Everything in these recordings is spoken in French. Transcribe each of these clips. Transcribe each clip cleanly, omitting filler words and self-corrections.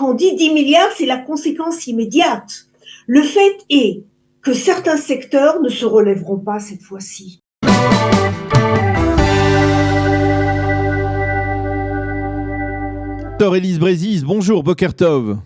quand on dit 10 milliards, c'est la conséquence immédiate. Le fait est que certains secteurs ne se relèveront pas cette fois-ci. Dr Élise Brézis, bonjour, Boker Tov.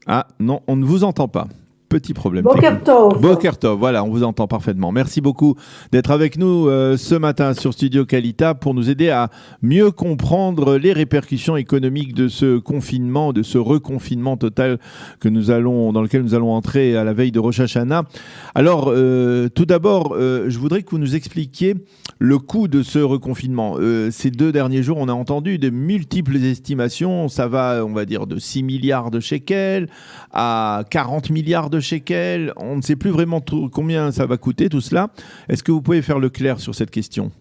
Ah non, on ne vous entend pas. Petit problème. Boker Tov. Boker Tov, voilà, on vous entend parfaitement. Merci beaucoup d'être avec nous ce matin sur Studio Kalita pour nous aider à mieux comprendre les répercussions économiques de ce confinement, de ce reconfinement total dans lequel nous allons entrer à la veille de Rosh Hashanah. Alors, tout d'abord, je voudrais que vous nous expliquiez le coût de ce reconfinement. Ces 2 derniers jours, on a entendu de multiples estimations. Ça va, on va dire, de 6 milliards de shekels à 40 milliards de shekels. On ne sait plus vraiment combien ça va coûter tout cela. Est-ce que vous pouvez faire le clair sur cette question ?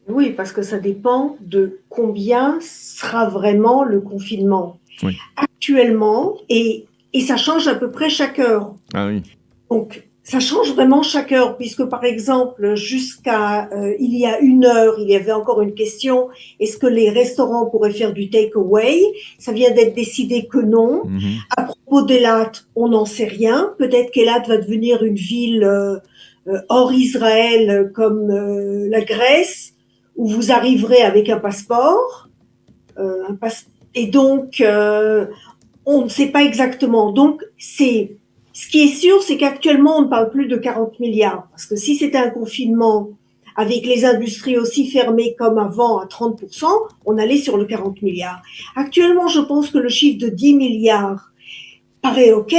Oui, parce que ça dépend de combien sera vraiment le confinement. Oui. Actuellement, et ça change à peu près chaque heure. Ah oui. Donc, ça change vraiment chaque heure, puisque par exemple, jusqu'à il y a 1 heure, il y avait encore une question, est-ce que les restaurants pourraient faire du take-away ? Ça vient d'être décidé que non. À propos d'Elat, on n'en sait rien. Peut-être qu'Elat va devenir une ville hors Israël comme la Grèce, où vous arriverez avec un passeport. Et donc, on ne sait pas exactement. Donc, ce qui est sûr, c'est qu'actuellement, on ne parle plus de 40 milliards. Parce que si c'était un confinement avec les industries aussi fermées comme avant à 30%, on allait sur le 40 milliards. Actuellement, je pense que le chiffre de 10 milliards paraît OK,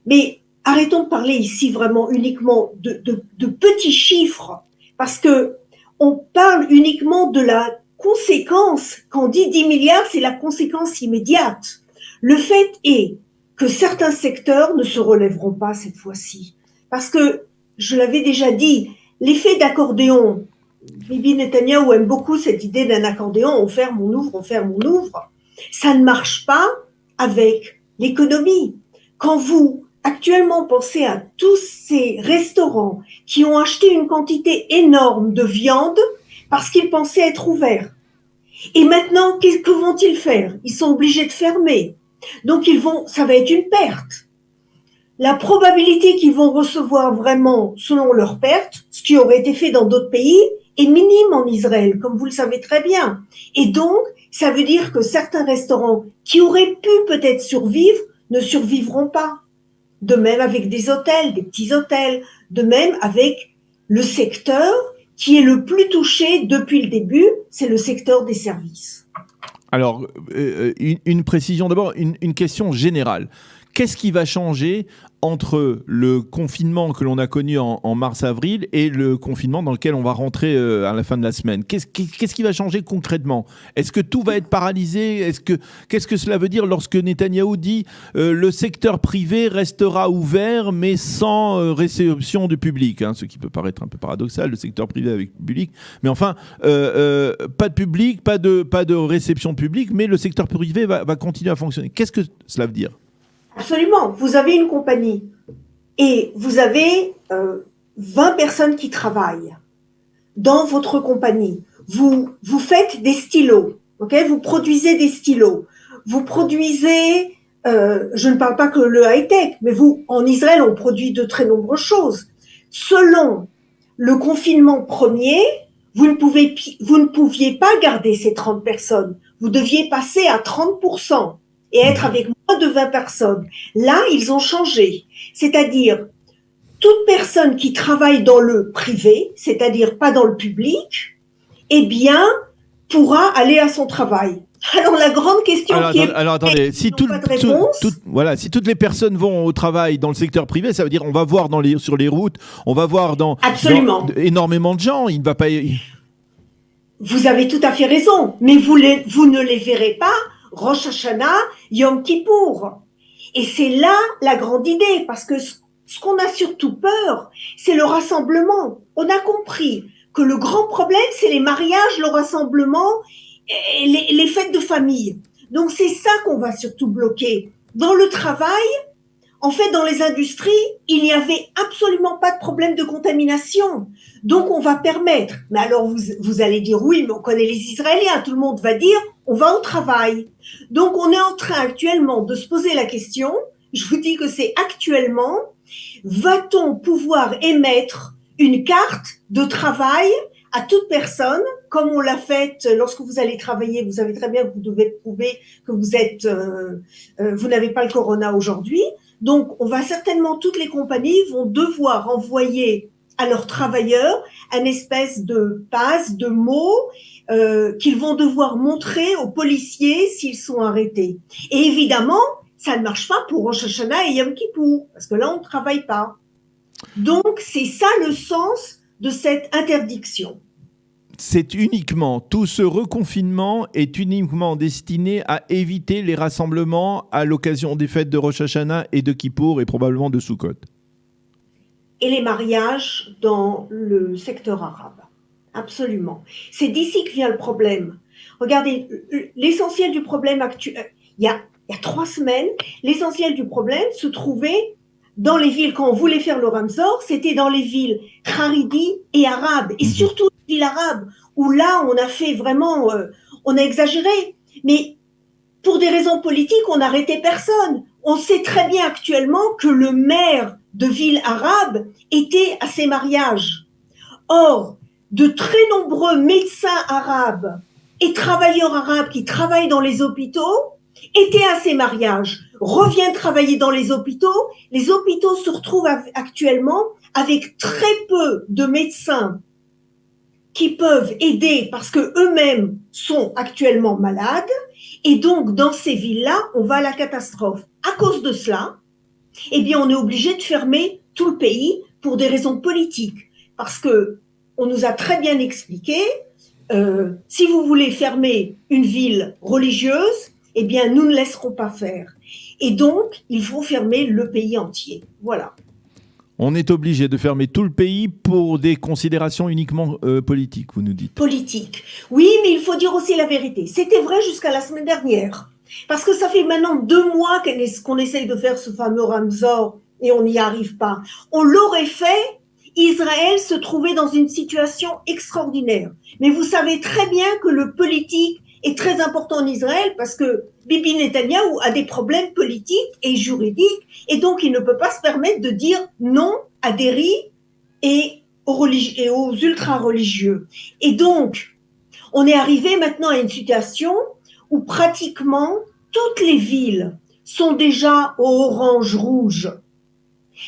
mais arrêtons de parler ici vraiment uniquement de petits chiffres, parce que on parle uniquement de la conséquence. Quand on dit 10 milliards, c'est la conséquence immédiate. Le fait est que certains secteurs ne se relèveront pas cette fois-ci. Parce que, je l'avais déjà dit, l'effet d'accordéon, Bibi Netanyahou aime beaucoup cette idée d'un accordéon, on ferme, on ouvre, on ferme, on ouvre. Ça ne marche pas avec l'économie. Quand vous, actuellement, pensez à tous ces restaurants qui ont acheté une quantité énorme de viande parce qu'ils pensaient être ouverts. Et maintenant, que vont-ils faire ? Ils sont obligés de fermer. Donc ça va être une perte. La probabilité qu'ils vont recevoir vraiment selon leur perte, ce qui aurait été fait dans d'autres pays, est minime en Israël, comme vous le savez très bien. Et donc, ça veut dire que certains restaurants qui auraient pu peut-être survivre ne survivront pas. De même avec des hôtels, des petits hôtels. De même avec le secteur qui est le plus touché depuis le début, c'est le secteur des services. Alors, une précision d'abord, une question générale. Qu'est-ce qui va changer entre le confinement que l'on a connu en mars-avril et le confinement dans lequel on va rentrer à la fin de la semaine ? Qu'est-ce qui va changer concrètement ? Est-ce que tout va être paralysé ? Qu'est-ce que cela veut dire lorsque Netanyahou dit le secteur privé restera ouvert mais sans réception du public, hein, ce qui peut paraître un peu paradoxal, le secteur privé avec le public. Mais enfin, pas de public, pas de réception publique, mais le secteur privé va continuer à fonctionner. Qu'est-ce que cela veut dire ? Absolument. Vous avez une compagnie et vous avez 20 personnes qui travaillent dans votre compagnie. Vous faites des stylos, ok ? Vous produisez des stylos. Vous produisez, je ne parle pas que le high-tech, mais en Israël, on produit de très nombreuses choses. Selon le confinement premier, vous ne pouviez pas garder ces 30 personnes. Vous deviez passer à 30%. Et être avec moins de 20 personnes. Là, ils ont changé. C'est-à-dire, toute personne qui travaille dans le privé, c'est-à-dire pas dans le public, eh bien, pourra aller à son travail. Alors, la grande question attendez, si si toutes les personnes vont au travail dans le secteur privé, ça veut dire on va voir sur les routes, on va voir énormément de gens. Il ne va pas... Vous avez tout à fait raison, mais vous ne les verrez pas Rosh Hashanah, Yom Kippour. Et c'est là la grande idée, parce que ce qu'on a surtout peur, c'est le rassemblement. On a compris que le grand problème, c'est les mariages, le rassemblement, et les fêtes de famille. Donc c'est ça qu'on va surtout bloquer. Dans le travail, En fait, dans les industries, il n'y avait absolument pas de problème de contamination. Donc, on va permettre. Mais alors, vous allez dire, oui, mais on connaît les Israéliens. Tout le monde va dire, on va au travail. Donc, on est en train actuellement de se poser la question. Je vous dis que c'est actuellement, va-t-on pouvoir émettre une carte de travail à toute personne, comme on l'a fait lorsque vous allez travailler, vous savez très bien que vous devez prouver que vous n'avez pas le corona aujourd'hui. Donc, on va certainement, toutes les compagnies vont devoir envoyer à leurs travailleurs une espèce de passe, de mots qu'ils vont devoir montrer aux policiers s'ils sont arrêtés. Et évidemment, ça ne marche pas pour Rosh Hashanah et Yom Kippour, parce que là, on ne travaille pas. Donc, c'est ça le sens de cette interdiction. C'est uniquement, tout ce reconfinement est uniquement destiné à éviter les rassemblements à l'occasion des fêtes de Rosh Hashanah et de Kippour et probablement de Sukkot. Et les mariages dans le secteur arabe. Absolument. C'est d'ici que vient le problème. Regardez, l'essentiel du problème actuel, il y a 3 semaines, l'essentiel du problème se trouvait dans les villes, quand on voulait faire le Ramzor, c'était dans les villes Haridi et arabes, et surtout les villes arabes, où là, on a fait vraiment, on a exagéré. Mais pour des raisons politiques, on n'arrêtait personne. On sait très bien actuellement que le maire de ville arabe était à ces mariages. Or, de très nombreux médecins arabes et travailleurs arabes qui travaillent dans les hôpitaux étaient à ces mariages, reviennent travailler dans les hôpitaux se retrouvent actuellement avec très peu de médecins qui peuvent aider parce que eux-mêmes sont actuellement malades, et donc dans ces villes-là, on va à la catastrophe. À cause de cela, eh bien, on est obligé de fermer tout le pays pour des raisons politiques, parce que on nous a très bien expliqué, si vous voulez fermer une ville religieuse, eh bien, nous ne laisserons pas faire. Et donc, il faut fermer le pays entier. Voilà. On est obligé de fermer tout le pays pour des considérations uniquement politiques, vous nous dites. Politique. Oui, mais il faut dire aussi la vérité. C'était vrai jusqu'à la semaine dernière. Parce que ça fait maintenant 2 mois qu'on essaye de faire ce fameux Ramzor et on n'y arrive pas. On l'aurait fait, Israël se trouvait dans une situation extraordinaire. Mais vous savez très bien que le politique est très important en Israël parce que Bibi Netanyahou a des problèmes politiques et juridiques et donc il ne peut pas se permettre de dire non à des rites et aux ultra-religieux. Et donc, on est arrivé maintenant à une situation où pratiquement toutes les villes sont déjà au orange-rouge.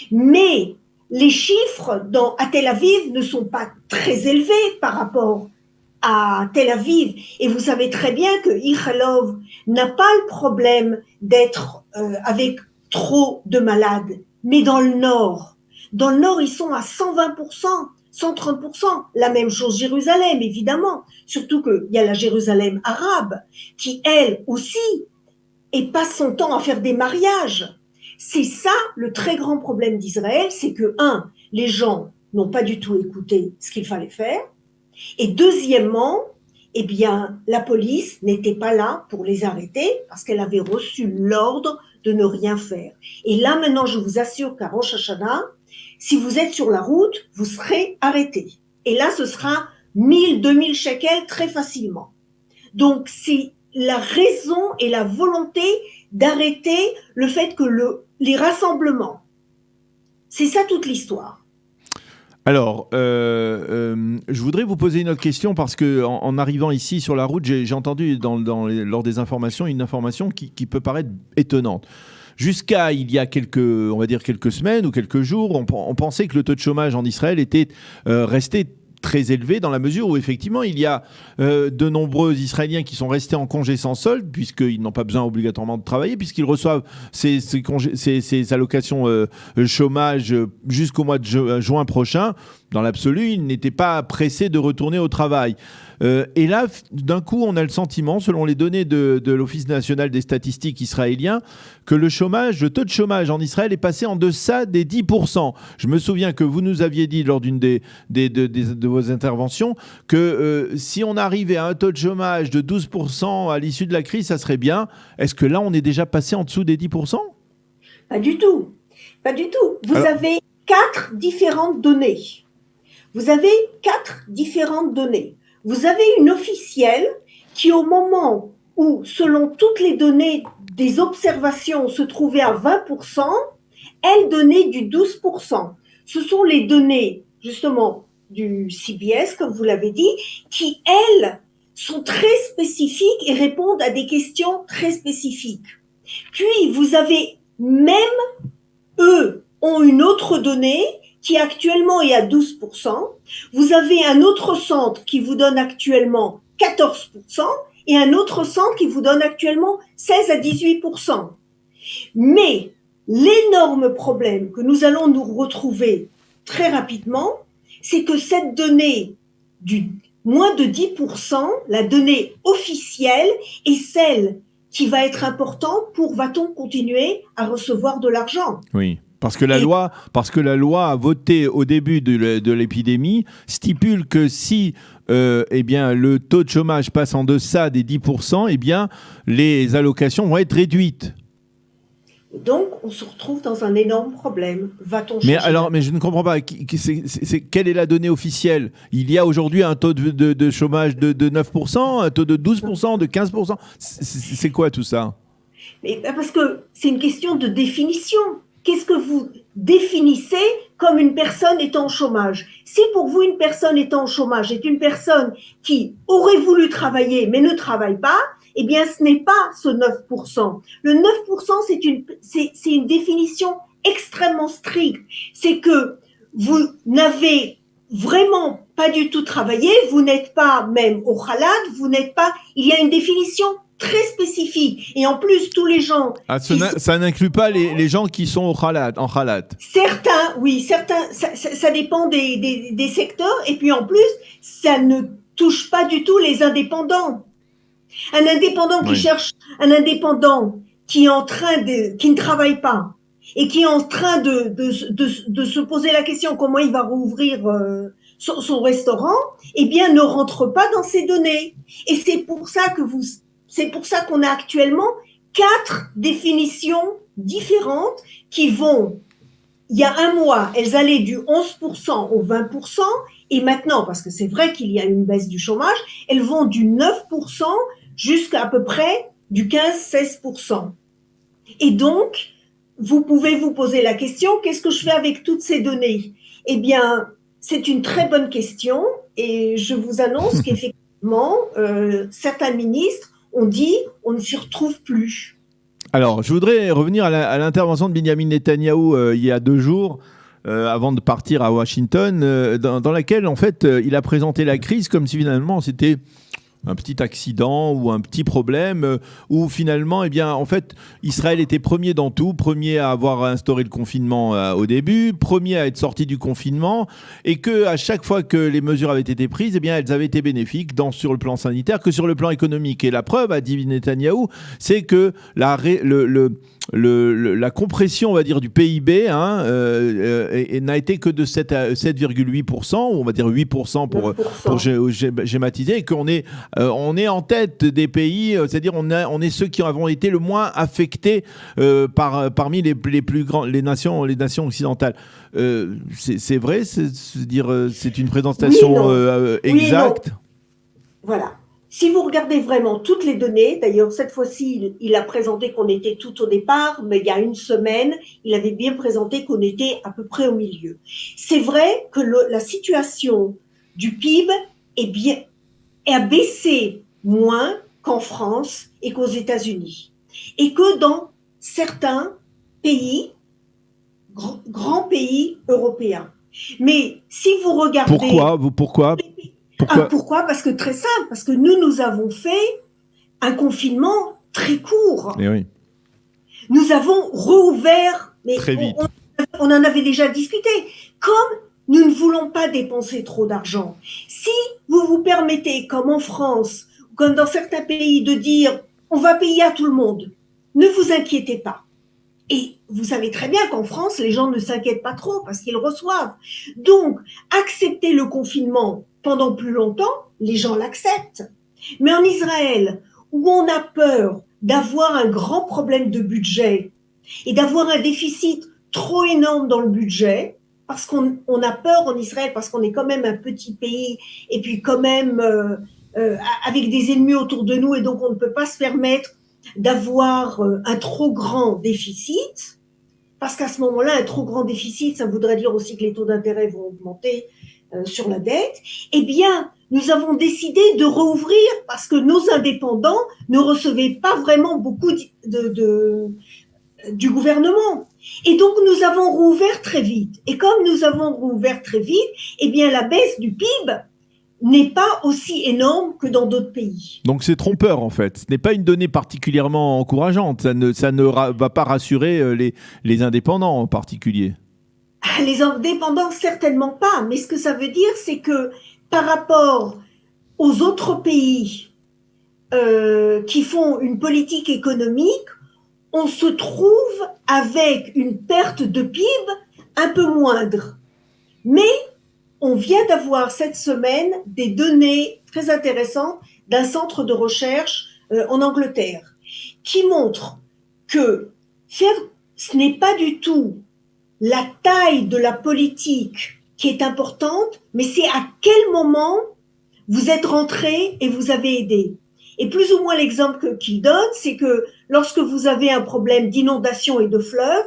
Mais les chiffres à Tel Aviv ne sont pas très élevés par rapport à Tel Aviv. Et vous savez très bien que Ichilov n'a pas le problème d'être avec trop de malades. Mais dans le Nord, ils sont à 120%, 130%. La même chose Jérusalem, évidemment. Surtout qu'il y a la Jérusalem arabe qui, elle aussi, passe son temps à faire des mariages. C'est ça le très grand problème d'Israël, c'est que, les gens n'ont pas du tout écouté ce qu'il fallait faire. Et deuxièmement, eh bien, la police n'était pas là pour les arrêter parce qu'elle avait reçu l'ordre de ne rien faire. Et là, maintenant, je vous assure qu'à Rosh Hashanah, si vous êtes sur la route, vous serez arrêté. Et là, ce sera 1000, 2000 shekels très facilement. Donc, c'est la raison et la volonté d'arrêter le fait que les rassemblements, c'est ça toute l'histoire. Alors, je voudrais vous poser une autre question parce que en arrivant ici sur la route, j'ai entendu lors des informations une information qui peut paraître étonnante. Jusqu'à il y a on va dire quelques semaines ou quelques jours, on pensait que le taux de chômage en Israël était resté très élevé dans la mesure où effectivement il y a de nombreux Israéliens qui sont restés en congé sans solde puisqu'ils n'ont pas besoin obligatoirement de travailler puisqu'ils reçoivent ces allocations chômage jusqu'au mois de juin prochain. Dans l'absolu, ils n'étaient pas pressés de retourner au travail. Et là, d'un coup, on a le sentiment, selon les données de l'Office national des statistiques israélien, que le taux de chômage en Israël est passé en deçà des 10%. Je me souviens que vous nous aviez dit lors d'une de vos interventions que si on arrivait à un taux de chômage de 12% à l'issue de la crise, ça serait bien. Est-ce que là, on est déjà passé en dessous des 10%? Pas du tout. Pas du tout. Vous Alors, avez 4 différentes données. Vous avez 4 différentes données. Vous avez une officielle qui, au moment où, selon toutes les données des observations, se trouvait à 20%, elle donnait du 12%. Ce sont les données, justement, du CBS, comme vous l'avez dit, qui, elles, sont très spécifiques et répondent à des questions très spécifiques. Puis, vous avez même, eux, ont une autre donnée qui actuellement est à 12%. Vous avez un autre centre qui vous donne actuellement 14% et un autre centre qui vous donne actuellement 16 à 18%. Mais l'énorme problème que nous allons nous retrouver très rapidement, c'est que cette donnée du moins de 10%, la donnée officielle, est celle qui va être importante pour va-t-on continuer à recevoir de l'argent. oui. Parce que la loi a voté au début de l'épidémie stipule que si eh bien, le taux de chômage passe en deçà des 10%, eh bien, les allocations vont être réduites. Donc, on se retrouve dans un énorme problème. Va-t-on Mais changer alors, mais je ne comprends pas. Quelle est la donnée officielle? Il y a aujourd'hui un taux de chômage de 9%, un taux de 12%, de 15%. C'est quoi tout ça? Mais parce que c'est une question de définition. Qu'est-ce que vous définissez comme une personne étant au chômage? Si pour vous, une personne étant au chômage est une personne qui aurait voulu travailler mais ne travaille pas, eh bien, ce n'est pas ce 9%. Le 9%, c'est une définition extrêmement stricte. C'est que vous n'avez vraiment pas du tout travaillé, vous n'êtes pas même au khalat, vous n'êtes pas... Il y a une définition très spécifique. Et en plus, tous les gens... Ça n'inclut pas les gens qui sont en khalat. Certains, oui, certains, ça dépend des secteurs. Et puis en plus, ça ne touche pas du tout les indépendants. Un indépendant qui cherche, un indépendant qui est en train qui ne travaille pas et qui est en train de se poser la question comment il va rouvrir son restaurant, eh bien, ne rentre pas dans ces données. Et c'est pour ça qu'on a actuellement 4 définitions différentes qui vont, il y a un mois, elles allaient du 11% au 20%, et maintenant, parce que c'est vrai qu'il y a une baisse du chômage, elles vont du 9% jusqu'à peu près du 15-16%. Et donc, vous pouvez vous poser la question, qu'est-ce que je fais avec toutes ces données? Eh bien, c'est une très bonne question, et je vous annonce qu'effectivement, certains ministres ont dit, on ne s'y retrouve plus. Alors, je voudrais revenir à l'intervention de Benjamin Netanyahou il y a 2 jours, avant de partir à Washington, dans laquelle, en fait, il a présenté la crise comme si finalement c'était un petit accident ou un petit problème où finalement, eh bien, en fait, Israël était premier dans tout, premier à avoir instauré le confinement au début, premier à être sorti du confinement, et que à chaque fois que les mesures avaient été prises, eh bien, elles avaient été bénéfiques sur le plan sanitaire que sur le plan économique. Et la preuve, a dit Netanyahou, c'est que la compression, on va dire, du PIB n'a été que de 7,8%, ou on va dire 8% pour schématiser, et qu'on est en tête des pays, c'est-à-dire on est ceux qui avons été le moins affectés parmi les plus grands, les nations occidentales. C'est vrai, c'est une présentation exacte. Oui, voilà. Si vous regardez vraiment toutes les données, d'ailleurs cette fois-ci il a présenté qu'on était tout au départ, mais il y a une semaine, il avait bien présenté qu'on était à peu près au milieu. C'est vrai que la situation du PIB a baissé moins qu'en France et qu'aux États-Unis. Et que dans certains pays, grands pays européens. Mais si vous regardez... Pourquoi ? Pourquoi ? Parce que très simple, parce que nous avons fait un confinement très court. Et oui. Nous avons rouvert, mais très vite. On en avait déjà discuté. Comme nous ne voulons pas dépenser trop d'argent, si vous vous permettez, comme en France, comme dans certains pays, de dire on va payer à tout le monde, ne vous inquiétez pas. Et vous savez très bien qu'en France, les gens ne s'inquiètent pas trop parce qu'ils reçoivent. Donc, accepter le confinement pendant plus longtemps, les gens l'acceptent. Mais en Israël, où on a peur d'avoir un grand problème de budget et d'avoir un déficit trop énorme dans le budget, parce qu'on a peur en Israël, parce qu'on est quand même un petit pays, et puis quand même avec des ennemis autour de nous, et donc on ne peut pas se permettre d'avoir un trop grand déficit, parce qu'à ce moment-là, un trop grand déficit, ça voudrait dire aussi que les taux d'intérêt vont augmenter sur la dette. Eh bien, nous avons décidé de rouvrir parce que nos indépendants ne recevaient pas vraiment beaucoup du gouvernement. Et donc, nous avons rouvert très vite. Et comme nous avons rouvert très vite, eh bien, la baisse du PIB n'est pas aussi énorme que dans d'autres pays. Donc c'est trompeur en fait. Ce n'est pas une donnée particulièrement encourageante. Ça ne va pas rassurer les indépendants en particulier. Les indépendants, certainement pas. Mais ce que ça veut dire, c'est que par rapport aux autres pays qui font une politique économique, on se trouve avec une perte de PIB un peu moindre. Mais on vient d'avoir cette semaine des données très intéressantes d'un centre de recherche en Angleterre qui montre que ce n'est pas du tout la taille de la politique qui est importante, mais c'est à quel moment vous êtes rentré et vous avez aidé. Et plus ou moins l'exemple qu'il donne, c'est que lorsque vous avez un problème d'inondation et de fleuve,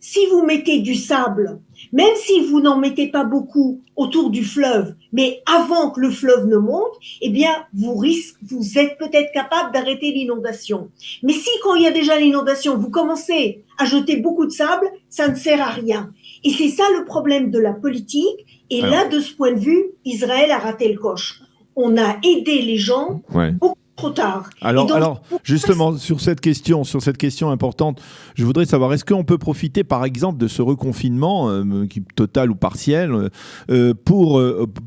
si vous mettez du sable, même si vous n'en mettez pas beaucoup autour du fleuve, mais avant que le fleuve ne monte, eh bien, vous êtes peut-être capable d'arrêter l'inondation. Mais si, quand il y a déjà l'inondation, vous commencez à jeter beaucoup de sable, ça ne sert à rien. Et c'est ça le problème de la politique. Et là, de ce point de vue, Israël a raté le coche. On a aidé les gens beaucoup trop tard. Alors, justement, sur cette question importante, je voudrais savoir, est-ce qu'on peut profiter, par exemple, de ce reconfinement, total ou partiel, pour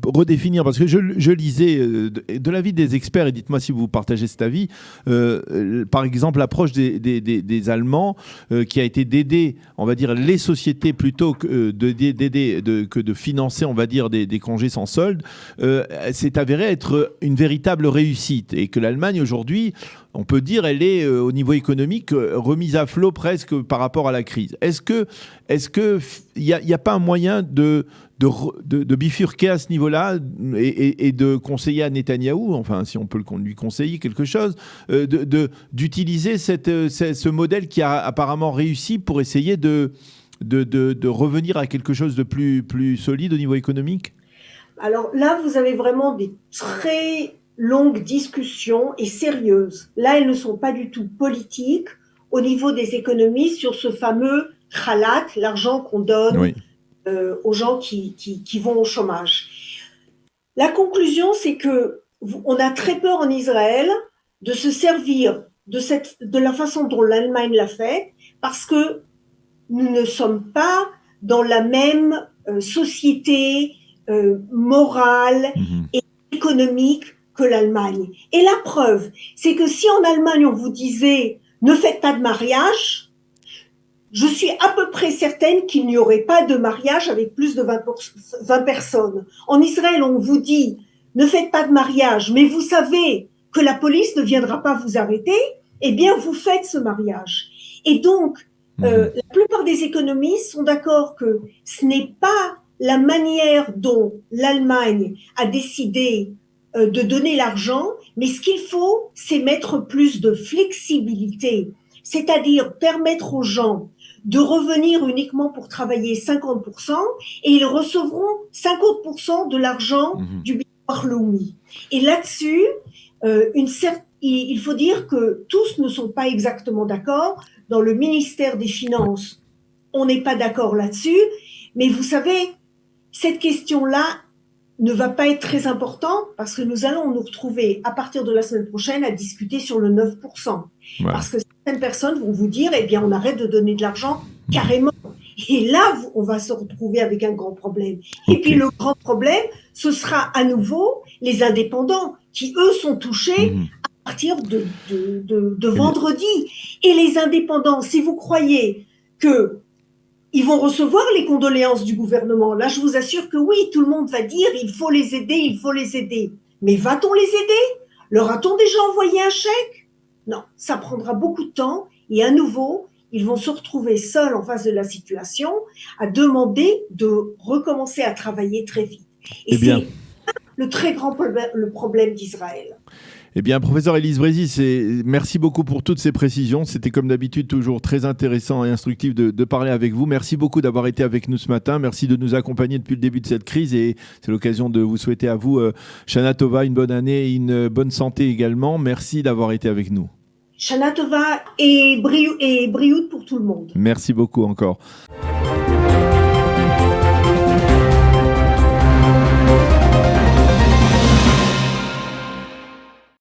redéfinir, parce que je lisais de l'avis des experts, et dites-moi si vous partagez cet avis, par exemple, l'approche des Allemands, qui a été d'aider, on va dire, les sociétés plutôt que de financer, on va dire, des congés sans solde, s'est avéré être une véritable réussite, et que l'Allemagne aujourd'hui, on peut dire, elle est au niveau économique remise à flot presque par rapport à la crise. Est-ce que il y a pas un moyen de bifurquer à ce niveau-là et de conseiller à Netanyahou, enfin si on peut lui conseiller quelque chose, d'utiliser ce modèle qui a apparemment réussi pour essayer de revenir à quelque chose de plus solide au niveau économique? Alors là, vous avez vraiment des très longues discussions et sérieuses. Là, elles ne sont pas du tout politiques au niveau des économistes sur ce fameux khalat, l'argent qu'on donne aux gens qui vont au chômage. La conclusion, c'est que on a très peur en Israël de se servir de la façon dont l'Allemagne l'a fait, parce que nous ne sommes pas dans la même société morale et économique que l'Allemagne. Et la preuve, c'est que si en Allemagne on vous disait ne faites pas de mariage, je suis à peu près certaine qu'il n'y aurait pas de mariage avec plus de 20 personnes. En Israël, on vous dit ne faites pas de mariage, mais vous savez que la police ne viendra pas vous arrêter, eh bien vous faites ce mariage. Et donc, la plupart des économistes sont d'accord que ce n'est pas la manière dont l'Allemagne a décidé de donner l'argent, mais ce qu'il faut, c'est mettre plus de flexibilité, c'est-à-dire permettre aux gens de revenir uniquement pour travailler 50% et ils recevront 50% de l'argent du Bitar Leumi. Et là-dessus, il faut dire que tous ne sont pas exactement d'accord. Dans le ministère des Finances, on n'est pas d'accord là-dessus, mais vous savez, cette question-là ne va pas être très importante parce que nous allons nous retrouver à partir de la semaine prochaine à discuter sur le 9%. Parce que certaines personnes vont vous dire, eh bien, on arrête de donner de l'argent carrément. Et là, on va se retrouver avec un grand problème. Et puis le grand problème, ce sera à nouveau les indépendants qui, eux, sont touchés à partir de vendredi. Et les indépendants, si vous croyez que ils vont recevoir les condoléances du gouvernement. Là, je vous assure que oui, tout le monde va dire il faut les aider, il faut les aider. Mais va-t-on les aider? Leur a-t-on déjà envoyé un chèque? Non, ça prendra beaucoup de temps. Et à nouveau, ils vont se retrouver seuls en face de la situation, à demander de recommencer à travailler très vite. Et Eh bien, c'est le très grand le problème d'Israël. eh bien, professeur Élise Brézy, merci beaucoup pour toutes ces précisions. C'était comme d'habitude toujours très intéressant et instructif de parler avec vous. Merci beaucoup d'avoir été avec nous ce matin. Merci de nous accompagner depuis le début de cette crise et c'est l'occasion de vous souhaiter à vous, Shana Tova, une bonne année et une bonne santé également. Merci d'avoir été avec nous. Shana Tova et Briout pour tout le monde. Merci beaucoup encore.